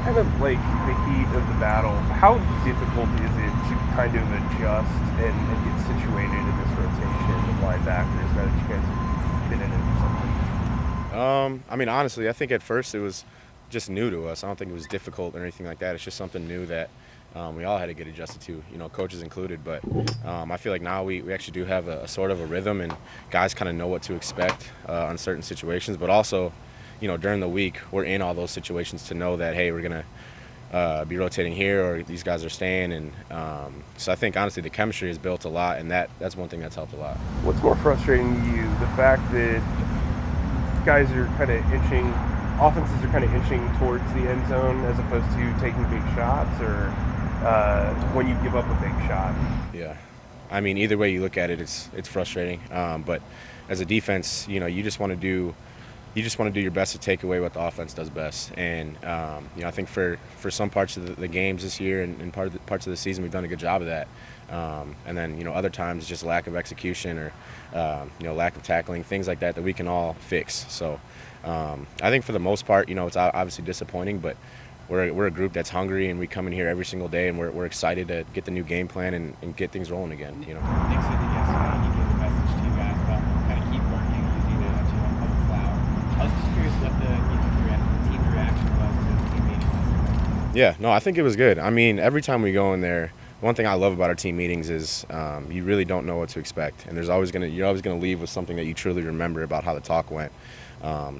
kind of like the heat of the battle, how difficult is it to kind of adjust and get situated in this rotation of linebackers now that you guys have been in it for something? I mean, honestly, I think at first it was just new to us. I don't think it was difficult or anything like that. It's just something new that we all had to get adjusted to, coaches included. But I feel like now we actually do have a sort of a rhythm, and guys kind of know what to expect on certain situations. But also, during the week, we're in all those situations to know that, hey, we're going to be rotating here, or these guys are staying. And so I think, honestly, the chemistry has built a lot, and that's one thing that's helped a lot. What's more frustrating to you, the fact that guys are kind of inching, offenses are kind of inching towards the end zone as opposed to taking big shots, or when you give up a big shot? Yeah. I mean, either way you look at it, it's frustrating. But as a defense, you just want to do your best to take away what the offense does best. And I think for some parts of the games this year and parts of the season, we've done a good job of that. And then other times just lack of execution or lack of tackling, things like that we can all fix. So I think for the most part, it's obviously disappointing, but we're a group that's hungry, and we come in here every single day, and we're excited to get the new game plan and get things rolling again. Nick said that yesterday he gave a message to you guys about kind of keep working using a couple flour. I was just curious what the team's reaction was to the team meeting last night. Yeah, no, I think it was good. I mean, every time we go in there, one thing I love about our team meetings is you really don't know what to expect, and you're always gonna leave with something that you truly remember about how the talk went.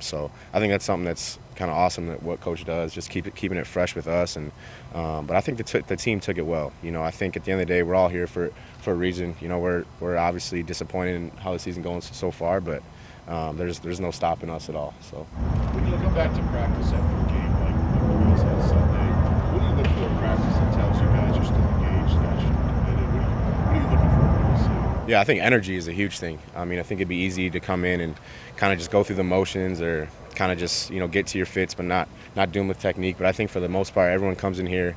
So I think that's something that's kind of awesome that what coach does, just keeping it fresh with us. And but I think the team took it well. I think at the end of the day, we're all here for a reason. We're obviously disappointed in how the season going so far, but there's no stopping us at all. So when you come back to practice after a game like you guys had Sunday, what do you look for in practice that tells you guys are still engaged, that you're committed? What are you looking for when you see it? Yeah, I think energy is a huge thing. I mean, I think it'd be easy to come in and kind of just go through the motions, or kind of just get to your fits, but not do them with technique. But I think for the most part, everyone comes in here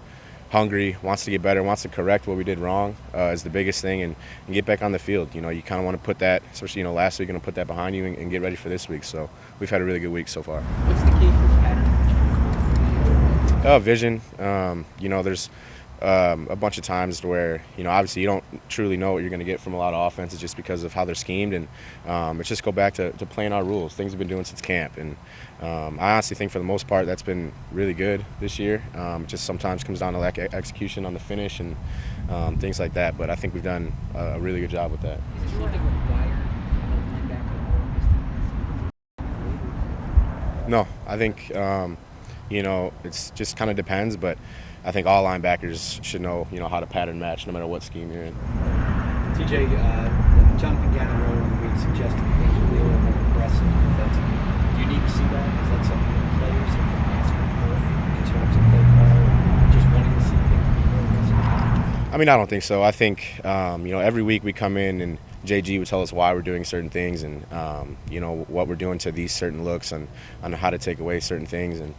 hungry, wants to get better, wants to correct what we did wrong is the biggest thing, and get back on the field. You kind of want to put that, especially last week, put that behind you and get ready for this week. So we've had a really good week so far. What's the key for pattern? Vision. There's a bunch of times where obviously you don't truly know what you're going to get from a lot of offenses just because of how they're schemed, and it's just go back to playing our rules, things we've been doing since camp. And I honestly think for the most part that's been really good this year. It just sometimes comes down to lack of execution on the finish and things like that, but I think we've done a really good job with that. Is there anything required of a linebacker? No, I think it's just kind of depends, but I think all linebackers should know how to pattern match no matter what scheme you're in. TJ, Jonathan Gannon earlier in the week suggested things would be a little more aggressive defensively. Do you need to see that? Is that something that players have been asking for in terms of play call, or just wanting to see things be more aggressive? I mean, I don't think so. I think every week we come in and JG would tell us why we're doing certain things, and what we're doing to these certain looks, and on how to take away certain things. And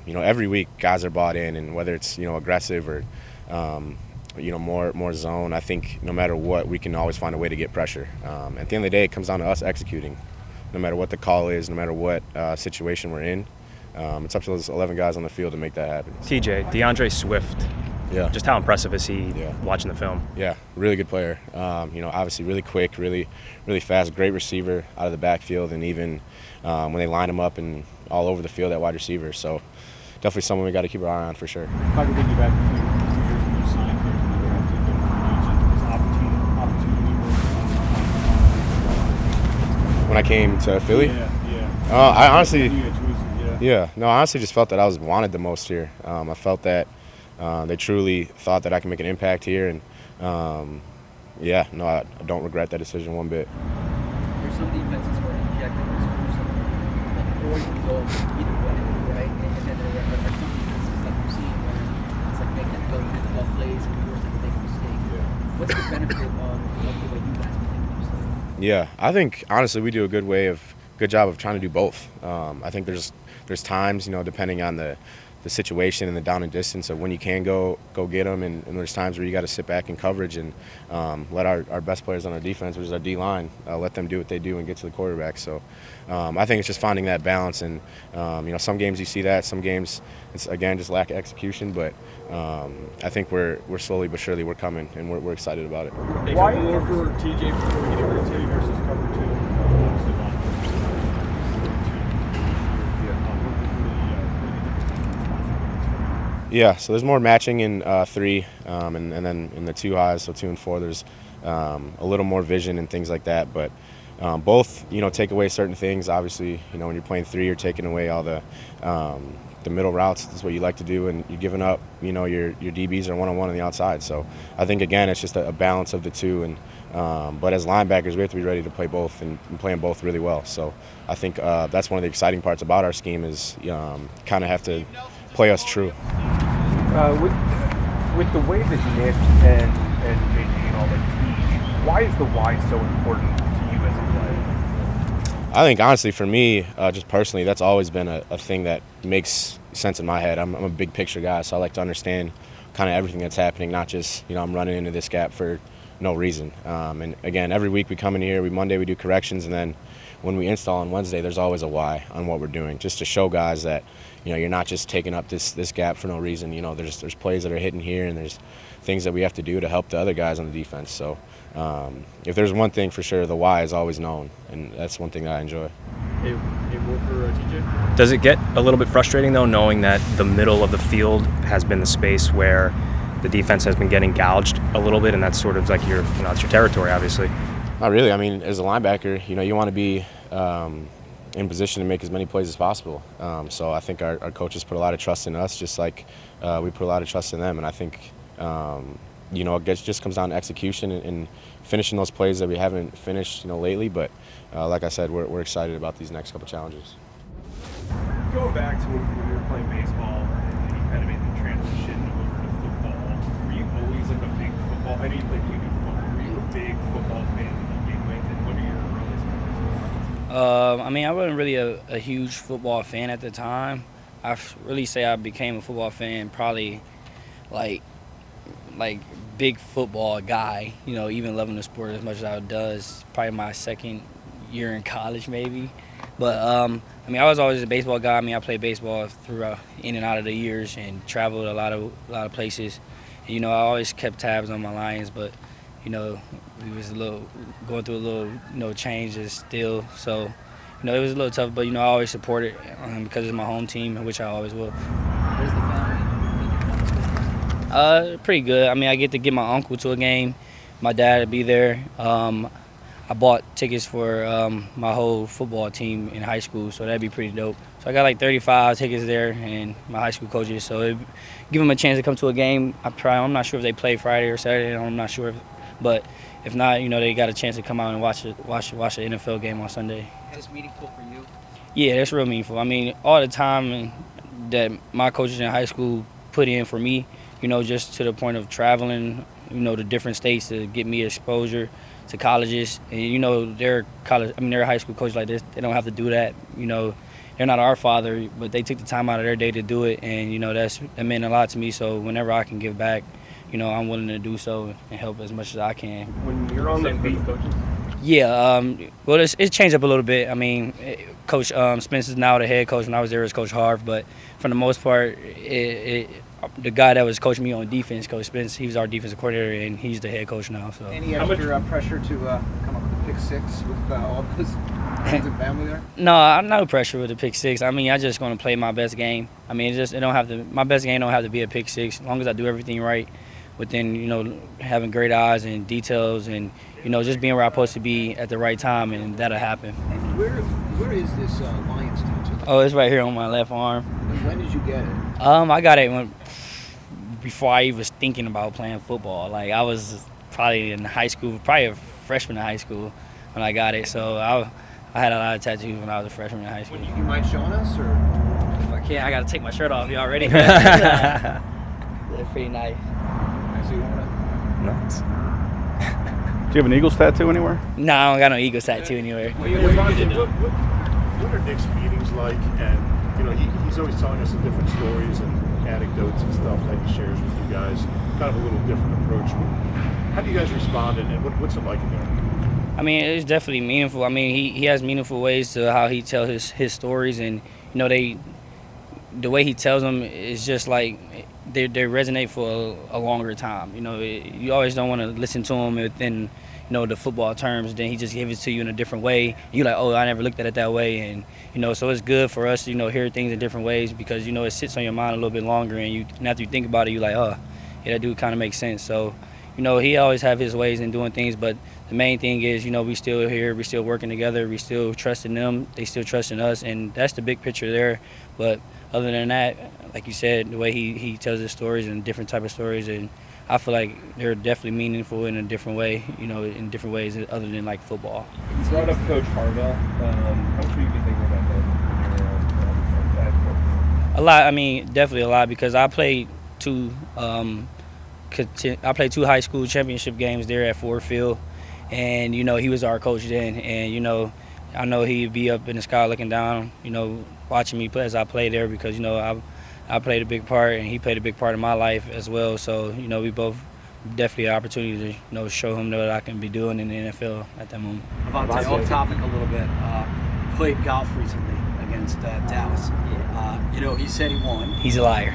every week guys are bought in, and whether it's aggressive or more zone, I think no matter what, we can always find a way to get pressure. At the end of the day, it comes down to us executing, no matter what the call is, no matter what situation we're in. It's up to those 11 guys on the field to make that happen. TJ, DeAndre Swift. Yeah. Just how impressive is he watching the film? Yeah, really good player. Obviously really quick, really fast, great receiver out of the backfield, and even when they line him up and all over the field at wide receiver. So definitely someone we got to keep our eye on for sure. If I could take you back a few years when you signed here and you drafted him from agent, was opportunity When I came to Philly? Yeah. I honestly, Yeah. No, I honestly just felt that I was wanted the most here. I felt that they truly thought that I could make an impact here, and I don't regret that decision one bit. There's some defenses where injecting is or result either way, right? And then there are some defenses like we've seen where it's like making them go into tough plays and force them to make a mistake. What's the benefit of the way you guys make mistakes? Yeah, I think honestly we do a good job of trying to do both. I think there's times, depending on the the situation and the down and distance of when you can go get them, and there's times where you got to sit back in coverage and let our best players on our defense, which is our D-line, let them do what they do and get to the quarterback. So I think it's just finding that balance, and some games you see that, some games it's again just lack of execution, but I think we're slowly but surely we're coming, and we're excited about it. Why more for TJ before we get over to Teddy versus cover 2? Yeah, so there's more matching in 3, and then in the 2 highs, so 2 and 4, there's a little more vision and things like that. But both, take away certain things. Obviously, when you're playing 3, you're taking away all the middle routes. That's what you like to do, and you're giving up. Your DBs are one-on-one on the outside. So I think again, it's just a balance of the 2. And but as linebackers, we have to be ready to play both and play them both really well. So I think that's one of the exciting parts about our scheme is kind of have to play us true. With the way that Nick and JJ and all that teach, why is the why so important to you as a player? I think honestly for me, just personally, that's always been a thing that makes sense in my head. I'm a big picture guy, so I like to understand kind of everything that's happening, not just I'm running into this gap for no reason. And again, every week we come in here, Monday we do corrections, and then when we install on Wednesday, there's always a why on what we're doing, just to show guys that you're not just taking up this gap for no reason. There's plays that are hitting here, and there's things that we have to do to help the other guys on the defense. So if there's one thing for sure, the why is always known, and that's one thing that I enjoy. Hey, more for TJ? Does it get a little bit frustrating, though, knowing that the middle of the field has been the space where the defense has been getting gouged a little bit, and that's sort of like it's your territory, obviously? Not really. I mean, as a linebacker, you want to be in position to make as many plays as possible. So I think our coaches put a lot of trust in us, just like we put a lot of trust in them. And I think, it just comes down to execution and finishing those plays that we haven't finished, lately. But like I said, we're excited about these next couple challenges. Going back to when you were playing baseball and you kind of made the transition over to football, were you always like a big football? I know you played KB football. Were you a big football fan to begin with, and what are your earliest memories? I wasn't really a huge football fan at the time. I really say I became a football fan probably like big football guy, even loving the sport as much as I does. Probably my second year in college maybe. But, I was always a baseball guy. I played baseball throughout in and out of the years and traveled a lot of places. And, I always kept tabs on my Lions, but, we was going through a little, changes still. So, it was a little tough, but, I always support it because it's my home team, which I always will. Where's the family? Pretty good. I get to get my uncle to a game. My dad would be there. I bought tickets for my whole football team in high school, so that'd be pretty dope. So I got like 35 tickets there, and my high school coaches. So give them a chance to come to a game. I'm not sure if they play Friday or Saturday. I'm not sure, but if not, they got a chance to come out and watch an NFL game on Sunday. Is this meaningful for you? Yeah, that's real meaningful. All the time that my coaches in high school put in for me, just to the point of traveling, to different states to get me exposure to colleges. And they're high school coaches like this. They don't have to do that. They're not our father, but they took the time out of their day to do it, and that meant a lot to me. So whenever I can give back, I'm willing to do so and help as much as I can. When you're on the beat, coaches? Yeah, well, it's changed up a little bit. Coach Spence is now the head coach. When I was there, it was Coach Harv, but for the most part, the guy that was coaching me on defense, Coach Spence, he was our defensive coordinator, and he's the head coach now. So. Any extra pressure to come up with a pick six with all those friends and family there? No, no pressure with the pick six. I just going to play my best game. My best game don't have to be a pick six. As long as I do everything right, within having great eyes and details and just being where I'm supposed to be at the right time, and that'll happen. And where is this Lions tattoo? Oh, it's right here on my left arm. And when did you get it? I got it before I even was thinking about playing football. Like I was probably in high school, probably a freshman in high school when I got it. So I had a lot of tattoos when I was a freshman in high school. You mind showing us, or? If I can't, I got to take my shirt off. You already? They're pretty nice. Nice. Do you have an Eagles tattoo anywhere? No, I don't got no Eagles tattoo anywhere. what are Nick's meetings like? And he's always telling us some different stories and anecdotes and stuff that he shares with you guys. Kind of a little different approach. How do you guys respond, and what's it like in there? I mean, it's definitely meaningful. I mean, he has meaningful ways to how he tells his stories, and the way he tells them is just like they resonate for a longer time. You always don't want to listen to him within the football terms. Then he just gives it to you in a different way. You're like, oh, I never looked at it that way, and so it's good for us to hear things in different ways because it sits on your mind a little bit longer, and after you think about it, you're like, oh, yeah, that dude kind of makes sense. So he always have his ways in doing things, but the main thing is we still here, we still working together, we still trusting them, they still trusting us, and that's the big picture there. But other than that, like you said, the way he tells his stories and different type of stories, and I feel like they're definitely meaningful in a different way, in different ways other than like football. You brought up Coach Harvell. How much were you thinking about that? A lot. I mean, definitely a lot because I played two high school championship games there at Ford Field, and he was our coach then, and I know he'd be up in the sky looking down, watching me play as I played there because I played a big part and he played a big part in my life as well. So we both definitely an opportunity to show him what I can be doing in the NFL at that moment. Avonte, off topic a little bit. Played golf recently against Dallas. He said he won. He's a liar.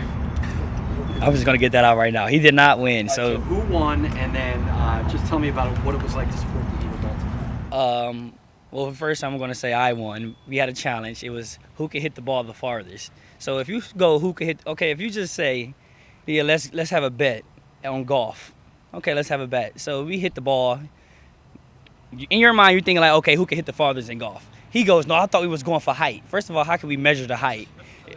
I'm just gonna get that out right now. He did not win. So who won? And then just tell me about what it was like to support the Eagle Baltimore. Well, first I'm gonna say I won. We had a challenge. It was who could hit the ball the farthest. So if you go who could hit, okay, if you just say, yeah, let's have a bet on golf. Okay, let's have a bet. So we hit the ball. In your mind, you're thinking like, okay, who can hit the farthest in golf? He goes, no, I thought we was going for height. First of all, how can we measure the height?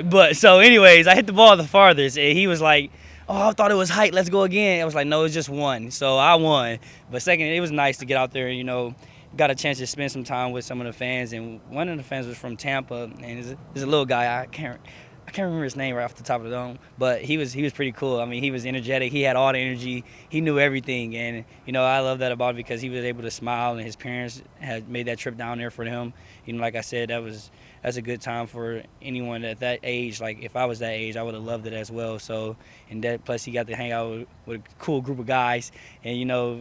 But so anyways, I hit the ball the farthest, and he was like, oh, I thought it was height. Let's go again. I was like, no, it's just one. So I won. But second, it was nice to get out there and, got a chance to spend some time with some of the fans. And one of the fans was from Tampa, and he's a little guy. I can't remember his name right off the top of the dome, but he was pretty cool. I mean, he was energetic. He had all the energy. He knew everything, and I love that about him because he was able to smile, and his parents had made that trip down there for him. Like I said, that's a good time for anyone at that age. Like if I was that age, I would have loved it as well. So, and that plus he got to hang out with a cool group of guys, and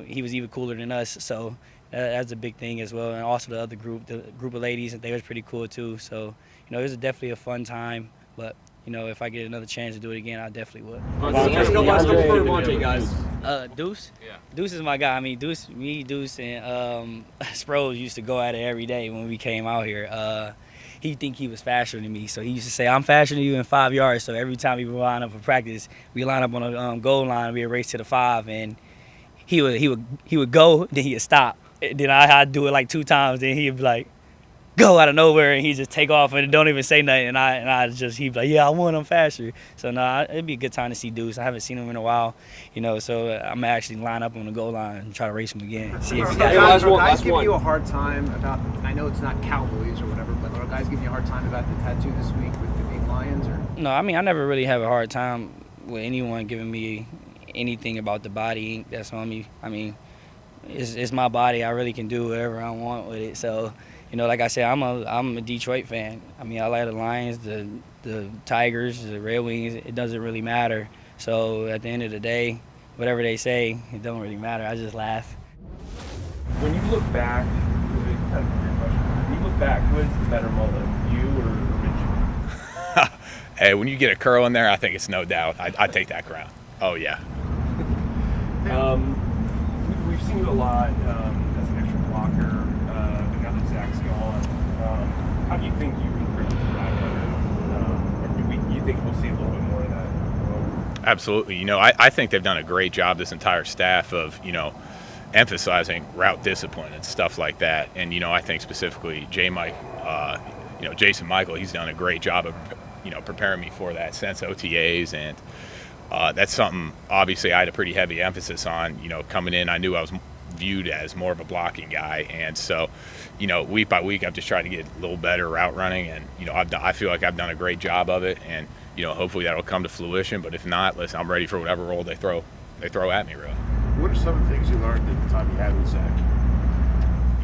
he was even cooler than us. So that's a big thing as well. And also the other group, the group of ladies, they was pretty cool too. So it was definitely a fun time. But if I get another chance to do it again, I definitely would. Let's go for Avonte, guys. Deuce? Yeah. Deuce is my guy. I mean, Deuce, and Sproles used to go at it every day when we came out here. He think he was faster than me, so he used to say, I'm faster than you in 5 yards. So every time we would line up for practice, we line up on a goal line, we would race to the 5, and he would go, then he'd stop. Then I'd do it like 2 times, then he'd be like, go out of nowhere, and he just take off and don't even say nothing, and he'd be like, yeah, I won, I'm faster. So it'd be a good time to see Deuce. I haven't seen him in a while, so I'm actually line up on the goal line and try to race him again. See if guys giving you a hard time about, I know it's not Cowboys or whatever, but are guys giving you a hard time about the tattoo this week with the big Lions? Or? No, I mean, I never really have a hard time with anyone giving me anything about the body that's on me. I mean, it's my body. I really can do whatever I want with it. So, like I said, I'm a Detroit fan. I mean, I like the Lions, the Tigers, the Red Wings. It doesn't really matter. So at the end of the day, whatever they say, it don't really matter. I just laugh. When you look back, kind of a weird question. When you look back, who is the better mullet, you or Rich? Hey, when you get a curl in there, I think it's no doubt. I'd take that crown. Oh, yeah. We've seen it a lot as an extra blocker. Now that Zach's gone, how do you think you can bring that better? Or do you think we'll see a little bit more of that? Absolutely. I think they've done a great job, this entire staff, of, emphasizing route discipline and stuff like that. And, I think specifically Jason Michael, he's done a great job of, preparing me for that since OTAs. And that's something, obviously, I had a pretty heavy emphasis on. Coming in, I knew I was viewed as more of a blocking guy. And so, week by week, I'm just trying to get a little better route running. And, I feel like I've done a great job of it. And, hopefully that'll come to fruition. But if not, listen, I'm ready for whatever role they throw at me, really. What are some of the things you learned at the time you had with Zach?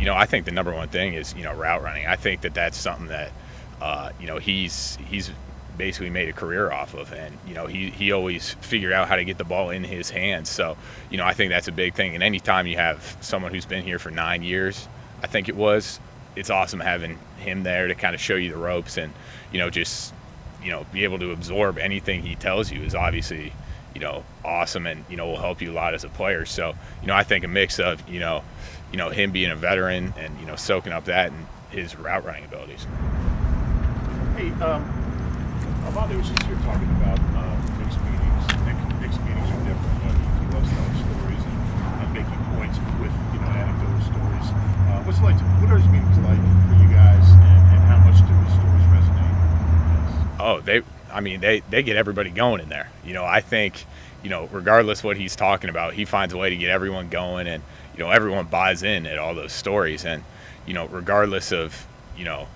I think the number one thing is, route running. I think that's something that you know, he's basically made a career off of. And, you know, he always figured out how to get the ball in his hands. So, you know, I think that's a big thing. And anytime you have someone who's been here for 9 years, I think it's awesome having him there to kind of show you the ropes and, you know, just, you know, be able to absorb anything he tells you is obviously, you know, awesome and, you know, will help you a lot as a player. So, you know, I think a mix of, you know, him being a veteran and, you know, soaking up that and his route running abilities. Hey, Avonte was just here talking about mixed meetings. Mixed meetings are different. He loves telling stories and making points with, you know, anecdotal stories. What are his meetings like for you guys, and how much do his stories resonate? Oh, they get everybody going in there. You know, I think, you know, regardless what he's talking about, he finds a way to get everyone going, and, you know, everyone buys in at all those stories. And, you know, regardless of, you know,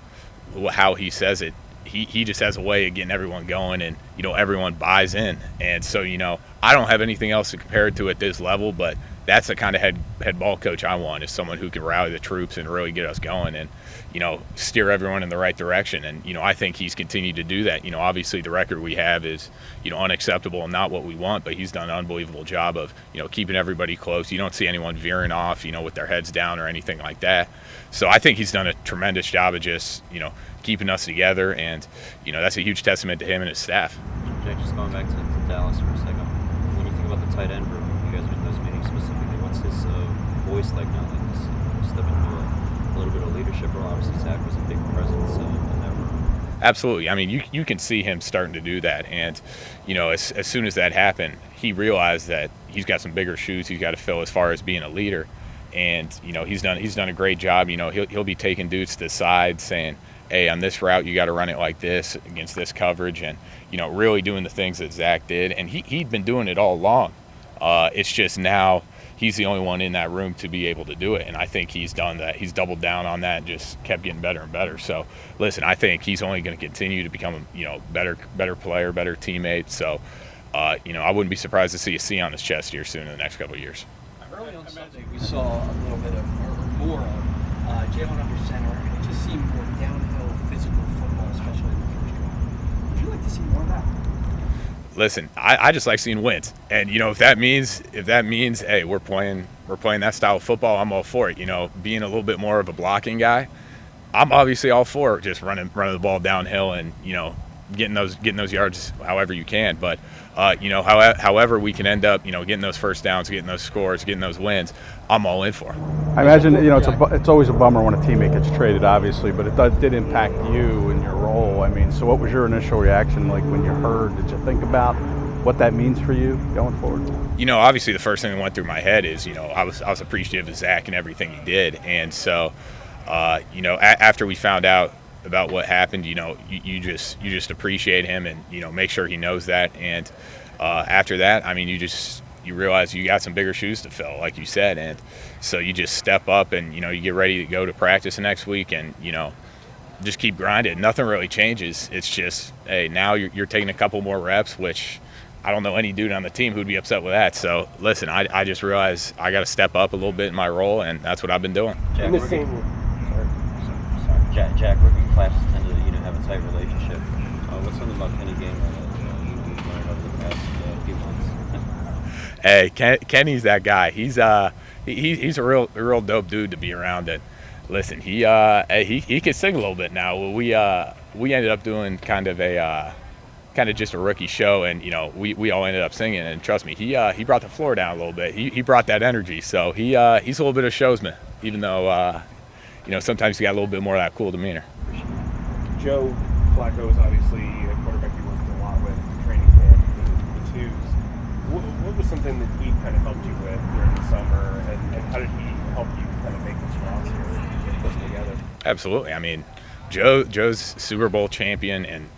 how he says it, he just has a way of getting everyone going, and, you know, everyone buys in. And so, you know, I don't have anything else to compare it to at this level, but that's the kind of head ball coach I want, is someone who can rally the troops and really get us going and, you know, steer everyone in the right direction. And, you know, I think he's continued to do that. You know, obviously the record we have is, you know, unacceptable and not what we want, but he's done an unbelievable job of, you know, keeping everybody close. You don't see anyone veering off, you know, with their heads down or anything like that. So I think he's done a tremendous job of just, you know, keeping us together, and, you know, that's a huge testament to him and his staff. Jack, just going back to Dallas for a second, when you think about the tight end room, you guys are in those meetings specifically, what's his voice like now? Like he's stepping into a little bit of leadership role. Obviously Zach was a big presence in that room. Absolutely. I mean, you can see him starting to do that, and, you know, as soon as that happened, he realized that he's got some bigger shoes he's got to fill as far as being a leader. And, you know, he's done a great job. You know, he'll be taking dudes to the side saying, hey, on this route you got to run it like this against this coverage, and, you know, really doing the things that Zach did. And he'd been doing it all along. It's just now he's the only one in that room to be able to do it, and I think he's done that. He's doubled down on that and just kept getting better and better. So, listen, I think he's only going to continue to become, you know, better player, better teammate. So, you know, I wouldn't be surprised to see a C on his chest here soon in the next couple of years. Early on Sunday, we saw a little bit of, or more of, Jalen under center, and it just seemed more downhill physical football, especially in the first drive. Would you like to see more of that? Listen, I just like seeing wins, and, you know, if that means hey, we're playing that style of football, I'm all for it. You know, being a little bit more of a blocking guy, I'm obviously all for just running the ball downhill and, you know, getting those yards however you can. But, you know, however we can end up, you know, getting those first downs, getting those scores, getting those wins, I'm all in for. I imagine, you know, it's always a bummer when a teammate gets traded, obviously, but it did impact you and your role. I mean, so what was your initial reaction like when you heard? Did you think about what that means for you going forward? You know, obviously the first thing that went through my head is, you know, I was appreciative of Zach and everything he did. And so, you know, after we found out about what happened, you know, you just appreciate him and, you know, make sure he knows that. And after that, I mean, you realize you got some bigger shoes to fill, like you said, and so you just step up and, you know, you get ready to go to practice the next week and, you know, just keep grinding. Nothing really changes. It's just, hey, now you're taking a couple more reps, which I don't know any dude on the team who'd be upset with that. So listen, I just realized I got to step up a little bit in my role, and that's what I've been doing. Jack, rookie classes tend to, you know, have a tight relationship. What's something about Kenny Gainwell that you've learned over the past few months? Hey, Kenny's that guy. He's a real dope dude to be around. And listen, he can sing a little bit now. We ended up doing kind of just a rookie show, and, you know, we all ended up singing. And trust me, he brought the floor down a little bit. He brought that energy. So he's a little bit of a showsman, even though you know, sometimes he got a little bit more of that cool demeanor. Joe Flacco is obviously a quarterback you worked a lot with in training camp, the twos. What was something that he kind of helped you with during the summer, and how did he help you kind of make this roster and get this together? Absolutely. I mean, Joe's Super Bowl champion, and,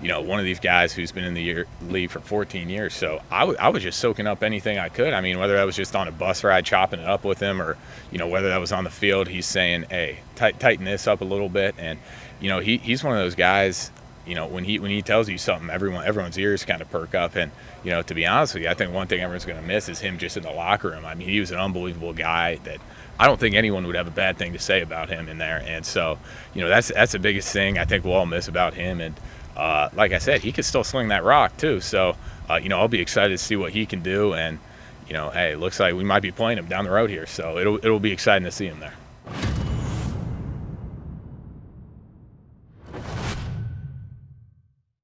you know, one of these guys who's been in the league for 14 years. So I was just soaking up anything I could. I mean, whether that was just on a bus ride chopping it up with him, or, you know, whether that was on the field, he's saying, hey, tighten this up a little bit. And, you know, he's one of those guys, you know, when he tells you something, everyone's ears kind of perk up. And, you know, to be honest with you, I think one thing everyone's going to miss is him just in the locker room. I mean, he was an unbelievable guy that I don't think anyone would have a bad thing to say about him in there. And so, that's the biggest thing I think we'll all miss about him. And like I said, he could still sling that rock too. So, I'll be excited to see what he can do. And, hey, it looks like we might be playing him down the road here. So it'll be exciting to see him there.